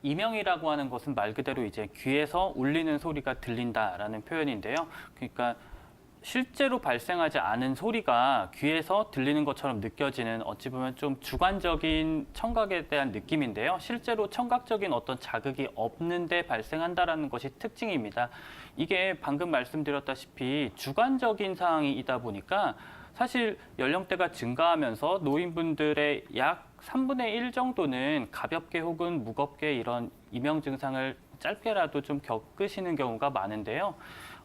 이명이라고 하는 것은 말 그대로 이제 귀에서 울리는 소리가 들린다라는 표현인데요. 그러니까 실제로 발생하지 않은 소리가 귀에서 들리는 것처럼 느껴지는 어찌 보면 좀 주관적인 청각에 대한 느낌인데요. 실제로 청각적인 어떤 자극이 없는데 발생한다라는 것이 특징입니다. 이게 방금 말씀드렸다시피 주관적인 사항이다 보니까 사실 연령대가 증가하면서 노인분들의 약 3분의 1 정도는 가볍게 혹은 무겁게 이런 이명 증상을 짧게라도 좀 겪으시는 경우가 많은데요.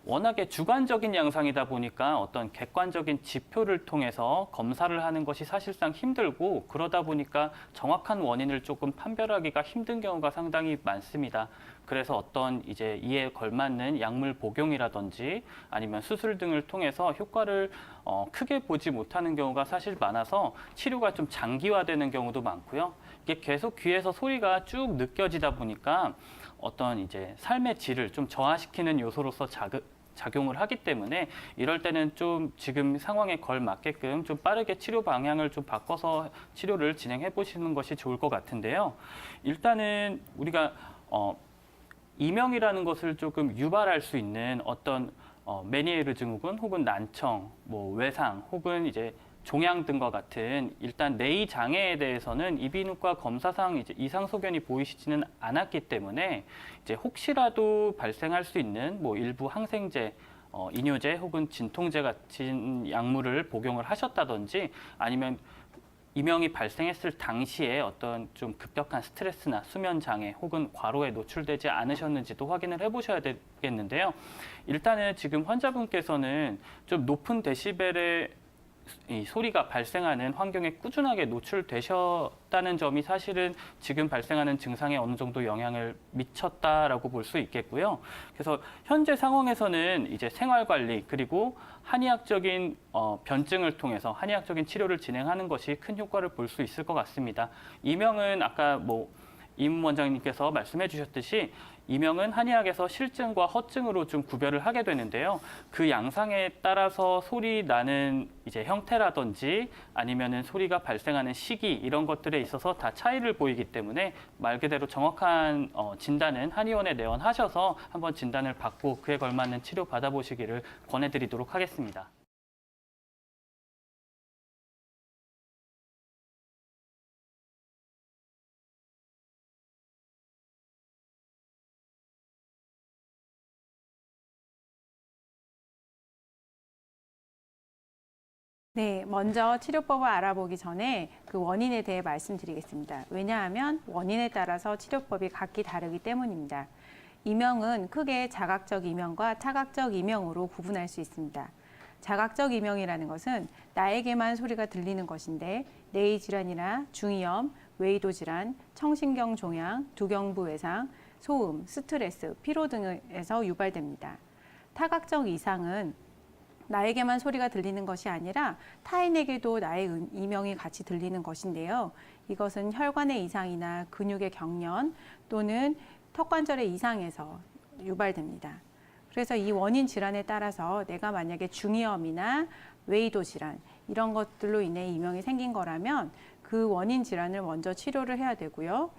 워낙에 주관적인 양상이다 보니까 어떤 객관적인 지표를 통해서 검사를 하는 것이 사실상 힘들고, 그러다 보니까 정확한 원인을 조금 판별하기가 힘든 경우가 상당히 많습니다. 그래서 어떤 이제 이에 걸맞는 약물 복용이라든지 아니면 수술 등을 통해서 효과를 크게 보지 못하는 경우가 사실 많아서 치료가 좀 장기화되는 경우도 많고요. 이게 계속 귀에서 소리가 쭉 느껴지다 보니까 어떤 이제 삶의 질을 좀 저하시키는 요소로서 작용을 하기 때문에 이럴 때는 좀 지금 상황에 걸맞게끔 좀 빠르게 치료 방향을 좀 바꿔서 치료를 진행해 보시는 것이 좋을 것 같은데요. 일단은 우리가 이명이라는 것을 조금 유발할 수 있는 어떤 메니에르 증후군 혹은 난청, 뭐 외상 혹은 이제 종양 등과 같은 일단 뇌의 장애에 대해서는 이비인후과 검사상 이제 이상 소견이 보이시지는 않았기 때문에 이제 혹시라도 발생할 수 있는 뭐 일부 항생제, 이뇨제 혹은 진통제 같은 약물을 복용을 하셨다든지 아니면 이명이 발생했을 당시에 어떤 좀 급격한 스트레스나 수면 장애 혹은 과로에 노출되지 않으셨는지도 확인을 해보셔야 되겠는데요. 일단은 지금 환자분께서는 좀 높은 데시벨의 이 소리가 발생하는 환경에 꾸준하게 노출되셨다는 점이 사실은 지금 발생하는 증상에 어느 정도 영향을 미쳤다라고 볼 수 있겠고요. 그래서 현재 상황에서는 이제 생활 관리 그리고 한의학적인 변증을 통해서 한의학적인 치료를 진행하는 것이 큰 효과를 볼 수 있을 것 같습니다. 이명은 아까 임 원장님께서 말씀해 주셨듯이 이명은 한의학에서 실증과 허증으로 좀 구별을 하게 되는데요. 그 양상에 따라서 소리 나는 이제 형태라든지 아니면은 소리가 발생하는 시기 이런 것들에 있어서 다 차이를 보이기 때문에 말 그대로 정확한 진단은 한의원에 내원하셔서 한번 진단을 받고 그에 걸맞는 치료 받아보시기를 권해드리도록 하겠습니다. 네, 먼저 치료법을 알아보기 전에 그 원인에 대해 말씀드리겠습니다. 왜냐하면 원인에 따라서 치료법이 각기 다르기 때문입니다. 이명은 크게 자각적 이명과 차각적 이명으로 구분할 수 있습니다. 자각적 이명이라는 것은 나에게만 소리가 들리는 것인데 뇌의 질환이나 중이염, 외이도 질환, 청신경 종양, 두경부 외상, 소음, 스트레스, 피로 등에서 유발됩니다. 타각적 이상은 나에게만 소리가 들리는 것이 아니라 타인에게도 나의 이명이 같이 들리는 것인데요. 이것은 혈관의 이상이나 근육의 경련 또는 턱관절의 이상에서 유발됩니다. 그래서 이 원인 질환에 따라서 내가 만약에 중이염이나 외이도 질환 이런 것들로 인해 이명이 생긴 거라면 그 원인 질환을 먼저 치료를 해야 되고요.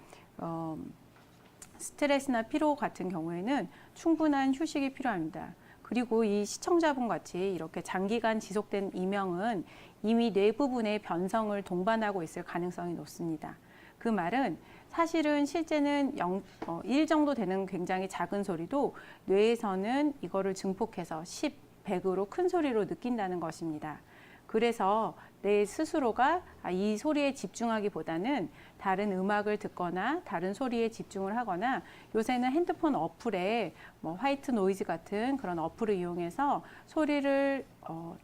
스트레스나 피로 같은 경우에는 충분한 휴식이 필요합니다. 그리고 이 시청자분 같이 이렇게 장기간 지속된 이명은 이미 뇌 부분의 변성을 동반하고 있을 가능성이 높습니다. 그 말은 사실은 실제는 1 정도 되는 굉장히 작은 소리도 뇌에서는 이거를 증폭해서 10, 100으로 큰 소리로 느낀다는 것입니다. 그래서 내 스스로가 이 소리에 집중하기보다는 다른 음악을 듣거나 다른 소리에 집중을 하거나 요새는 핸드폰 어플에 화이트 노이즈 같은 그런 어플을 이용해서 소리를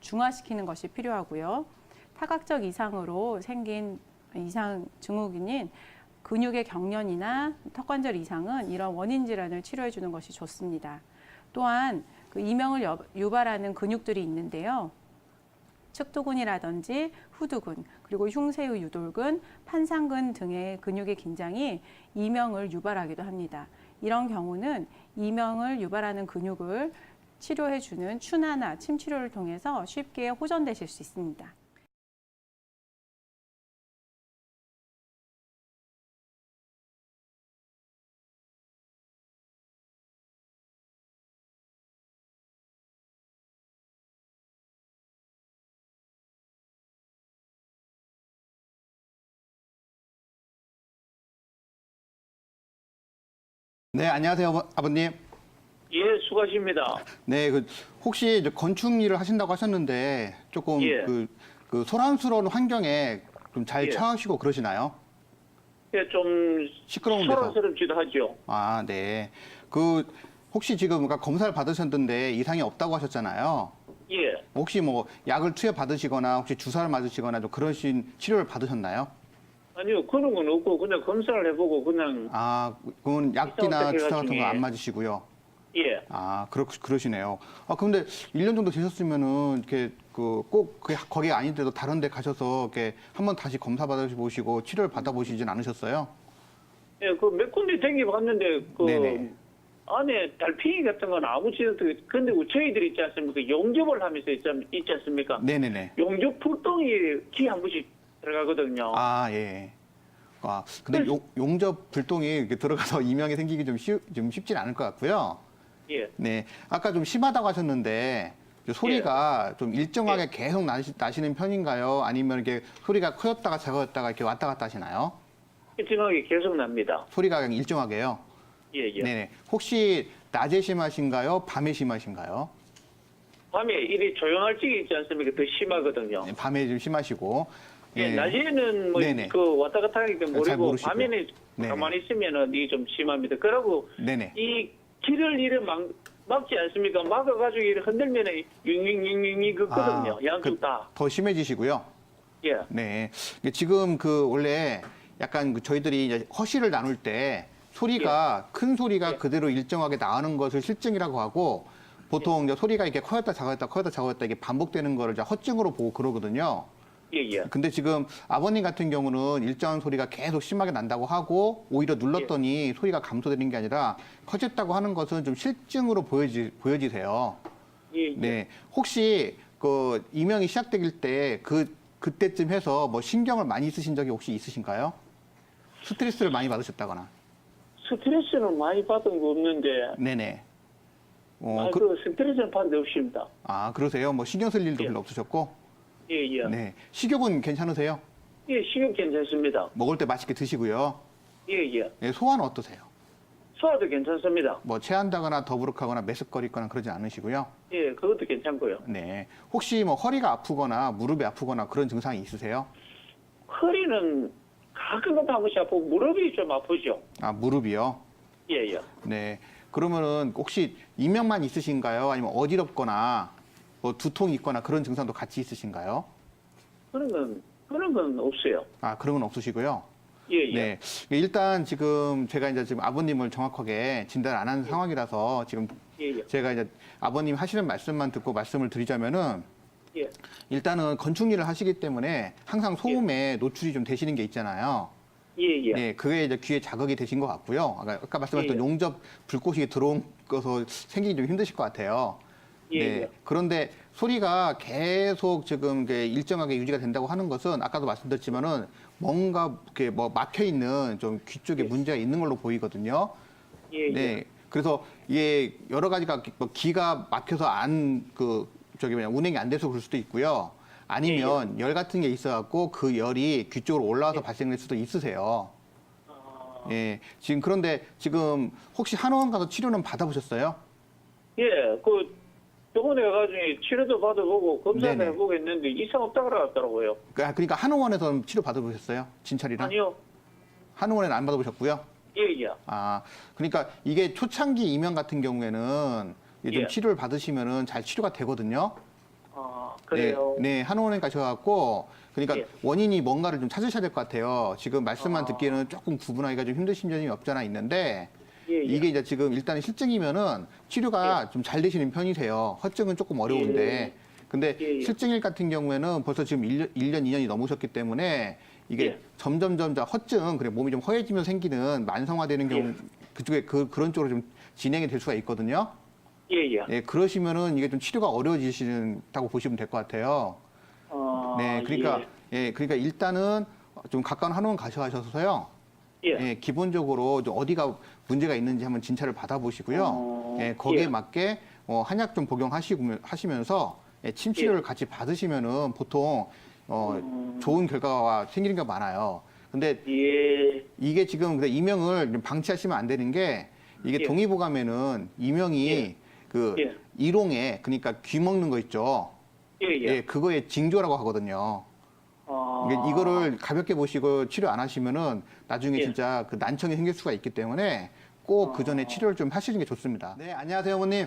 중화시키는 것이 필요하고요. 타각적 이상으로 생긴 이상 증후군인 근육의 경련이나 턱관절 이상은 이런 원인 질환을 치료해 주는 것이 좋습니다. 또한 그 이명을 유발하는 근육들이 있는데요. 측두근이라든지 후두근, 그리고 흉쇄의 유돌근, 판상근 등의 근육의 긴장이 이명을 유발하기도 합니다. 이런 경우는 이명을 유발하는 근육을 치료해주는 추나나 침 치료를 통해서 쉽게 호전되실 수 있습니다. 네, 안녕하세요, 아버님. 예, 수고하십니다. 네, 혹시 이제 건축 일을 하신다고 하셨는데 조금 예. 그 소란스러운 환경에 좀 잘 예. 처하시고 그러시나요? 예, 좀 시끄러운 데서. 소란스럽기도 하죠. 아, 네. 혹시 지금 그러니까 검사를 받으셨는데 이상이 없다고 하셨잖아요. 예. 혹시 뭐 약을 투여 받으시거나 혹시 주사를 맞으시거나 좀 그러신 치료를 받으셨나요? 아니요, 그런 건 없고 그냥 검사를 해보고 그냥 아, 그건 약이나 이상 주사 같은 거 중에. 안 맞으시고요. 예. 아, 그러시네요. 아, 그런데 1년 정도 되셨으면은, 이렇게, 꼭, 거기 아닌데도 다른 데 가셔서, 이렇게, 한번 다시 검사 받아보시고, 치료를 받아보시진 않으셨어요? 예, 그 몇 군데 댕겨봤는데 그 네네. 안에 달팽이 같은 건 아무 짓도 근데 저희들이 있지 않습니까? 용접을 하면서 있지 않습니까? 네네네. 용접 풀덩이 기 한 번씩 들어가거든요. 아, 예. 아, 근데 용접 불똥이 이렇게 들어가서 이명이 생기기 좀 쉽진 않을 것 같고요. 예. 네. 아까 좀 심하다고 하셨는데, 소리가 좀 일정하게 예. 계속 나시는 편인가요? 아니면 이렇게 소리가 커졌다가 작아졌다가 이렇게 왔다 갔다 하시나요? 일정하게 계속 납니다. 소리가 그냥 일정하게요? 예, 예. 네네. 혹시 낮에 심하신가요? 밤에 심하신가요? 밤에 일이 조용할 적이 있지 않습니까? 더 심하거든요. 네, 밤에 좀 심하시고. 예, 낮에는 뭐 네네. 그 왔다 갔다 하기 때문에 잘 모르고 모르시고요. 밤에는 네네. 가만히 있으면은 이게 좀 심합니다. 그러고 네네. 이 길을 이래 막지 않습니까? 막아가지고 이래 흔들면은 윙윙윙윙윙 긋거든요. 양쪽 다. 더 심해지시고요. 예, 네. 이게 지금 원래 약간 저희들이 이제 허시를 나눌 때 소리가 큰 소리가 예. 그대로 일정하게 나오는 것을 실증이라고 하고 보통 이제 소리가 이렇게 커졌다 작았다 이게 반복되는 거를 이제 허증으로 보고 그러거든요. 예, 예. 근데 지금 아버님 같은 경우는 일정한 소리가 계속 심하게 난다고 하고 오히려 눌렀더니 소리가 감소되는 게 아니라 커졌다고 하는 것은 좀 실증으로 보여지세요. 예, 예. 네. 혹시 이명이 시작될 때 그때쯤 해서 뭐 신경을 많이 쓰신 적이 혹시 있으신가요? 스트레스를 많이 받으셨다거나. 스트레스는 많이 받은 거 없는데 네네. 스트레스는 받은 데 없습니다. 그러세요? 뭐 신경 쓸 일도 예. 별로 없으셨고? 예, 예. 네. 식욕은 괜찮으세요? 예, 식욕 괜찮습니다. 먹을 때 맛있게 드시고요. 예, 예. 네, 소화는 어떠세요? 소화도 괜찮습니다. 뭐 체한다거나 더부룩하거나 메스꺼리거나 그러지 않으시고요. 예, 그것도 괜찮고요. 네. 혹시 뭐 허리가 아프거나 무릎이 아프거나 그런 증상이 있으세요? 허리는 가끔 한 번씩 아프고 무릎이 좀 아프죠. 아, 무릎이요? 예, 예. 네. 그러면은 혹시 이명만 있으신가요? 아니면 어지럽거나 뭐 두통이 있거나 그런 증상도 같이 있으신가요? 그런 건 없어요. 아, 그런 건 없으시고요. 예, 예. 네. 일단 지금 제가 이제 지금 아버님을 정확하게 진단 안 한 상황이라서 지금 예, 예. 제가 이제 아버님 하시는 말씀만 듣고 말씀을 드리자면은 예. 일단은 건축 일을 하시기 때문에 항상 소음에 노출이 좀 되시는 게 있잖아요. 예, 예. 네, 그게 이제 귀에 자극이 되신 것 같고요. 아까 말씀하셨던 예. 용접 불꽃이 들어온 것서 생기기 좀 힘드실 것 같아요. 예, 네. 예. 그런데 소리가 계속 지금 이게 일정하게 유지가 된다고 하는 것은 아까도 말씀드렸지만은 뭔가 이렇게 뭐 막혀 있는 좀 귀 쪽에 문제가 있는 걸로 보이거든요. 예, 예. 네. 그래서 이게 여러 가지가 뭐 기가 막혀서 운행이 안 돼서 그럴 수도 있고요. 아니면 열 같은 게 있어갖고 그 열이 귀 쪽으로 올라와서 발생될 수도 있으세요. 예. 그런데 지금 혹시 한의원 가서 치료는 받아보셨어요? 예, 그 병원에 가가지고 치료도 받아보고 검사도 네네. 해보고 했는데 이상 없다 그러더라고요. 그러니까 한의원에서 치료 받아보셨어요? 진찰이랑? 아니요. 한의원에는 안 받아보셨고요? 예, 예. 아, 그러니까 이게 초창기 이명 같은 경우에는 이게 좀 예. 치료를 받으시면은 잘 치료가 되거든요. 아, 그래요. 네, 한의원에 가셔갖고 그러니까 예. 원인이 뭔가를 좀 찾으셔야 될 것 같아요. 지금 말씀만 아. 듣기에는 조금 구분하기가 좀 힘드신 점이 없잖아 있는데 예, 예. 이게 이제 지금 일단 실증이면은 치료가 좀 잘 되시는 편이세요. 허증은 조금 어려운데. 근데 예, 예. 실증일 같은 경우에는 벌써 지금 1년, 2년이 넘으셨기 때문에 이게 예. 점점 허증, 그래 몸이 좀 허해지면서 생기는 만성화되는 경우 예. 그쪽에 그런 쪽으로 좀 진행이 될 수가 있거든요. 예, 예. 네, 그러시면은 이게 좀 치료가 어려워지신다고 보시면 될 것 같아요. 네, 그러니까 그러니까 일단은 좀 가까운 한의원 가셔서요. 예. 예, 기본적으로 좀 어디가 문제가 있는지 한번 진찰을 받아보시고요. 예, 거기에 예. 맞게 한약 좀 복용하시면서 침 치료를 같이 받으시면은 보통 좋은 결과가 생기는 게 많아요. 근데 예. 이게 지금 이명을 좀 방치하시면 안 되는 게 이게 예. 동의보감에는 이명이 예. 그 예. 일용에 그러니까 귀 먹는 거 있죠. 예, 예. 예, 그거에 징조라고 하거든요. 이게 이거를 가볍게 보시고 치료 안 하시면은 나중에 예. 진짜 그 난청이 생길 수가 있기 때문에 꼭 그 전에 치료를 좀 하시는 게 좋습니다. 네, 안녕하세요, 어머님.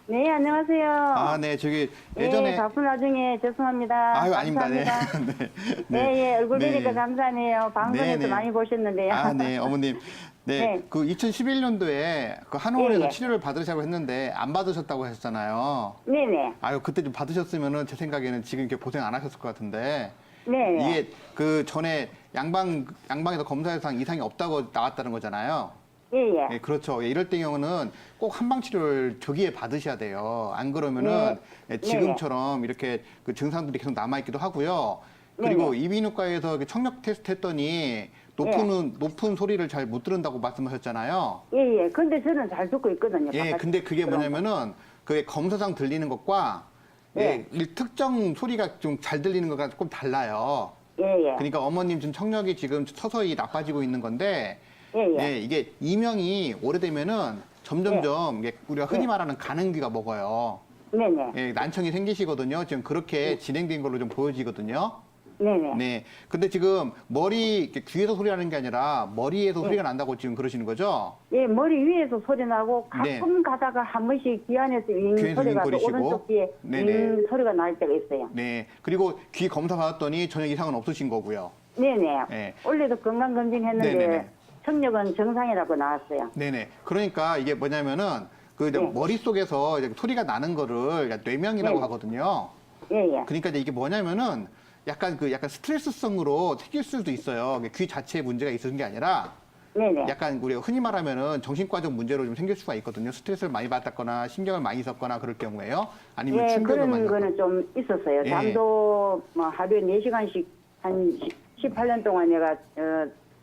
네, 안녕하세요. 아, 네, 저기 예전에 네, 바쁜 와중에 죄송합니다. 아유, 아닙니다. 네. 감사합니다. 네. 네, 예, 얼굴 네. 뵈니까 감사하네요. 방송에서 네, 네. 많이 보셨는데요. 아, 네, 어머님. 네, 네. 그 2011년도에 그 한의원에서 예, 예. 치료를 받으시라고 했는데 안 받으셨다고 하셨잖아요. 네네. 아유, 그때 좀 받으셨으면은 제 생각에는 지금 이렇게 고생 안 하셨을 것 같은데. 네네. 이게 그 전에 양방에서 검사해서 이상이 없다고 나왔다는 거잖아요. 예, 예. 예, 그렇죠. 예, 이럴 경우는 꼭 한방 치료를 조기에 받으셔야 돼요. 안 그러면은 네. 예, 지금처럼 이렇게 그 증상들이 계속 남아 있기도 하고요. 그리고 이비인후과에서 이렇게 청력 테스트 했더니 높은 소리를 잘 못 들은다고 말씀하셨잖아요. 예, 예. 근데 저는 잘 듣고 있거든요. 예, 바깥 근데 그게 그런 거. 뭐냐면은 그게 검사상 들리는 것과 네. 특정 소리가 좀 잘 들리는 거가 조금 달라요. 예, 예. 그러니까 어머님 지금 청력이 지금 서서히 나빠지고 있는 건데 예, 예. 예, 이게 이명이 오래되면은 점점점 이게 우리가 흔히 네. 말하는 가는귀가 먹어요. 네네. 예, 난청이 생기시거든요. 지금 그렇게 진행된 걸로 좀 보여지거든요. 네네. 네. 근데 지금 이렇게 귀에서 소리 나는 게 아니라 머리에서 네. 소리가 난다고 지금 그러시는 거죠? 예, 머리 위에서 소리 나고 네. 가끔 가다가 한 번씩 귀 안에서 윙 귀에서 소리가 또 윙거리시고. 오른쪽 귀에 네네. 윙 소리가 날 때가 있어요. 네. 그리고 귀 검사 받았더니 전혀 이상은 없으신 거고요. 네네. 네. 원래도 건강검진 했는데 네네네. 청력은 정상이라고 나왔어요. 네네. 그러니까 이게 뭐냐면은 그 이제 네. 머릿속에서 이제 소리가 나는 거를 뇌명이라고 네. 하거든요. 예, 예. 그러니까 이제 이게 뭐냐면은 약간 스트레스성으로 생길 수도 있어요. 귀 자체에 문제가 있는 게 아니라 네네. 약간 우리가 흔히 말하면은 정신과적 문제로 좀 생길 수가 있거든요. 스트레스를 많이 받았거나 신경을 많이 썼거나 그럴 경우에요. 아니면 예, 충격을 그런 많이 거는 좀 있었어요. 예. 잠도 뭐 하루에 4시간씩 한 18년 동안 내가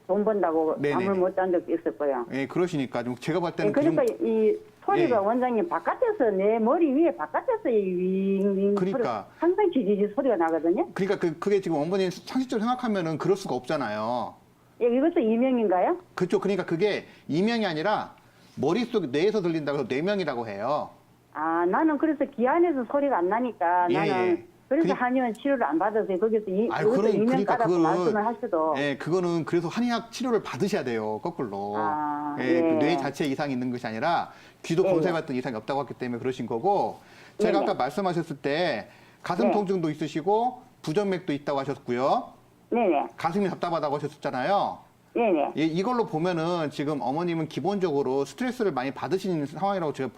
돈 번다고 네네네. 잠을 못 잔 적도 있었고요. 예, 그러시니까 좀 제가 봤을 예, 때는 그러니까 이 소리가 예. 원장님 바깥에서 내 머리 위에 바깥에서 이 윙윙 그러니까. 소리가 항상 지지지 소리가 나거든요. 그러니까 그게 지금 어머님 상식적으로 생각하면은 그럴 수가 없잖아요. 예, 이것도 이명인가요? 그렇죠. 그러니까 그게 이명이 아니라 머릿속 뇌에서 들린다고 해서 뇌명이라고 해요. 아, 나는 그래서 귀 안에서 소리가 안 나니까 예, 나는 예. 그래서 그니- 한의원 치료를 안 받아서 거기서 아유, 이것도 이명 그러니까 까라고 그거는- 말씀을 하셔도 예, 그거는 그래서 한의학 치료를 받으셔야 돼요. 거꾸로. 아, 예, 예. 그 뇌 자체에 이상이 있는 것이 아니라 귀도 예, 검사해봤더니 이상이 없다고 했기 때문에 그러신 거고 제가 네네. 아까 말씀하셨을 때 가슴 네. 통증도 있으시고 부정맥도 있다고 하셨고요. 네네. 가슴이 답답하다고 하셨잖아요. 네네. 예, 이걸로 보면은 지금 어머님은 기본적으로 스트레스를 많이 받으시는 상황이라고 제가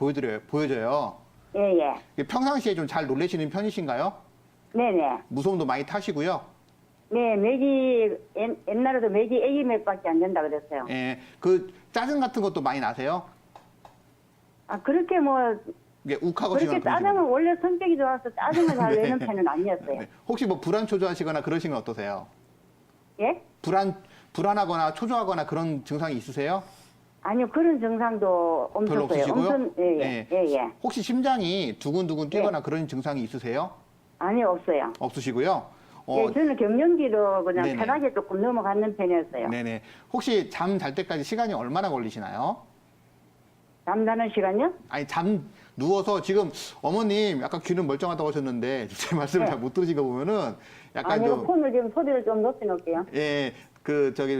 보여져요. 예, 예. 평상시에 좀 잘 놀래시는 편이신가요? 네네. 무서움도 많이 타시고요. 네, 맥이 옛날에도 맥이 A맥밖에 안 된다 그랬어요. 예, 그 짜증 같은 것도 많이 나세요? 아, 그렇게 뭐 이게 욱하거나 그렇게 짜증은 원래 성격이 좋아서 짜증을 잘 네. 내는 편은 아니었어요. 네. 혹시 뭐 불안 초조하시거나 그러신 건 어떠세요? 예? 불안하거나 초조하거나 그런 증상이 있으세요? 아니요, 그런 증상도 별로 없었어요. 없으시고요? 엄청 예, 예, 예. 혹시 심장이 두근두근 네. 뛰거나 그런 증상이 있으세요? 아니요, 없어요. 없으시고요? 예, 저는 경련기로 그냥 네네. 편하게 조금 넘어가는 편이었어요. 네네. 혹시 잠 잘 때까지 시간이 얼마나 걸리시나요? 잠자는 시간요? 아니 누워서 지금 어머님 약간 귀는 멀쩡하다고 하셨는데 제 말씀을 네. 잘 못 들으신 거 보면은 약간 아니요, 좀 폰을 지금 소리를 좀 높이 놓을게요. 예,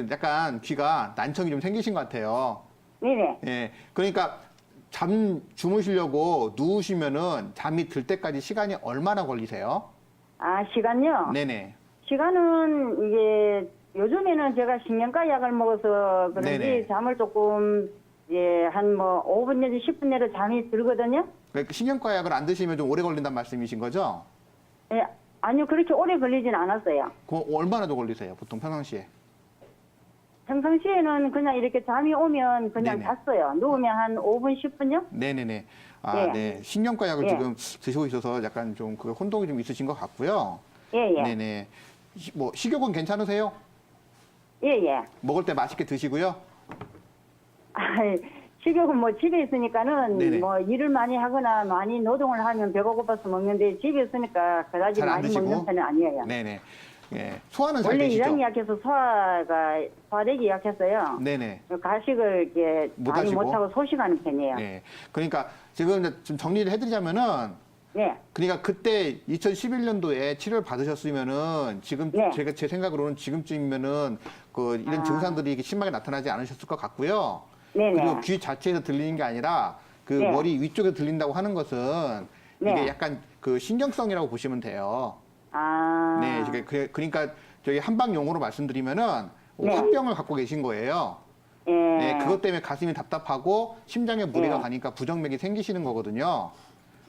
약간 귀가 난청이 좀 생기신 것 같아요. 네네. 예, 그러니까 주무시려고 누우시면은 잠이 들 때까지 시간이 얼마나 걸리세요? 아, 시간요? 네네. 시간은 이게 요즘에는 제가 신경과 약을 먹어서 그런지 네네. 잠을 조금 한 뭐 5분 내지 10분 내로 잠이 들거든요. 그러니까 신경과 약을 안 드시면 좀 오래 걸린다는 말씀이신 거죠? 예, 아니요, 그렇게 오래 걸리진 않았어요. 그 얼마나 더 걸리세요? 보통 평상시에? 평상시에는 그냥 이렇게 잠이 오면 그냥 네네. 잤어요. 누우면 한 5분, 10분요? 네네네. 아, 예. 네. 신경과 약을 예. 지금 드시고 있어서 약간 좀 그 혼동이 좀 있으신 것 같고요. 예, 예. 네네. 뭐 식욕은 괜찮으세요? 예, 예. 먹을 때 맛있게 드시고요. 식욕은 뭐 집에 있으니까는 네네. 뭐 일을 많이 하거나 많이 노동을 하면 배가 고파서 먹는데 집에 있으니까 그다지 잘 안 많이 드시고? 먹는 편은 아니에요. 네네. 예. 소화는 잘 원래 되시죠? 이장이 약해서 소화력이 약했어요. 네네. 가식을 이렇게 못 많이 하시고? 못하고 소식하는 편이에요. 네. 그러니까 지금 이제 좀 정리를 해드리자면은 네. 그러니까 그때 2011년도에 치료를 받으셨으면은 지금 네. 제가 제 생각으로는 지금쯤이면은 그 이런 증상들이 이렇게 심하게 나타나지 않으셨을 것 같고요. 네네. 그리고 귀 자체에서 들리는 게 아니라 그 네. 머리 위쪽에 들린다고 하는 것은 네. 이게 약간 그 신경성이라고 보시면 돼요. 아. 네. 그러니까 저희 한방 용어로 말씀드리면은 네. 화병을 갖고 계신 거예요. 예. 네, 그것 때문에 가슴이 답답하고 심장에 무리가 네. 가니까 부정맥이 생기시는 거거든요.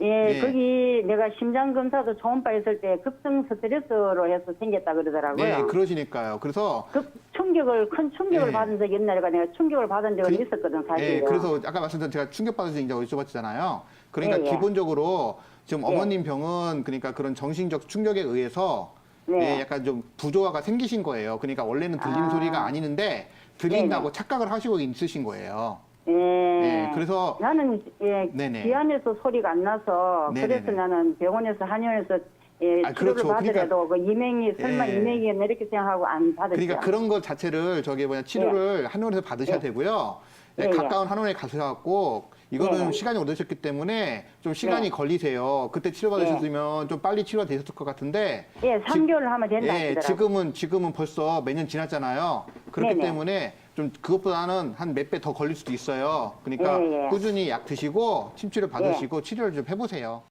예, 예. 거기 내가 심장 검사도 초음파 했을 때 급성 스트레스로 해서 생겼다 그러더라고요. 네, 그러시니까요. 그래서 큰 충격을 예. 받은 적이 옛날에 내가 충격을 받은 적은 그- 있었거든, 사실. 예, 그래서 아까 말씀드린 제가 충격받으신 이제 여쭤봤잖아요. 그러니까 예, 예. 기본적으로 지금 예. 어머님 병은 그러니까 그런 정신적 충격에 의해서 네. 예, 약간 좀 부조화가 생기신 거예요. 그러니까 원래는 들리는 아. 소리가 아니는데 들린다고 착각을 하시고 있으신 거예요. 예. 예, 그래서 나는 네네. 귀 안에서 소리가 안 나서 네네네. 그래서 나는 병원에서 한의원에서 아, 치료를 그렇죠. 받으려도 그 이명이 설마 예. 이명이겠나 이렇게 생각하고 안 받았죠. 그러니까 그런 것 자체를 치료를 한의원에서 받으셔야 예. 되고요. 예, 예, 예. 가까운 한의원에 가셔갖고 이거는 예. 시간이 오래되셨기 때문에 좀 시간이 예. 걸리세요. 그때 치료받으셨으면 좀 빨리 치료가 되셨을 것 같은데 예, 3개월 하면 된다 예, 하시더라고요. 지금은 벌써 몇 년 지났잖아요. 그렇기 네네. 때문에 좀 그것보다는 한 몇 배 더 걸릴 수도 있어요. 그러니까 예, 예. 꾸준히 약 드시고 침치료 받으시고 치료를 좀 해보세요.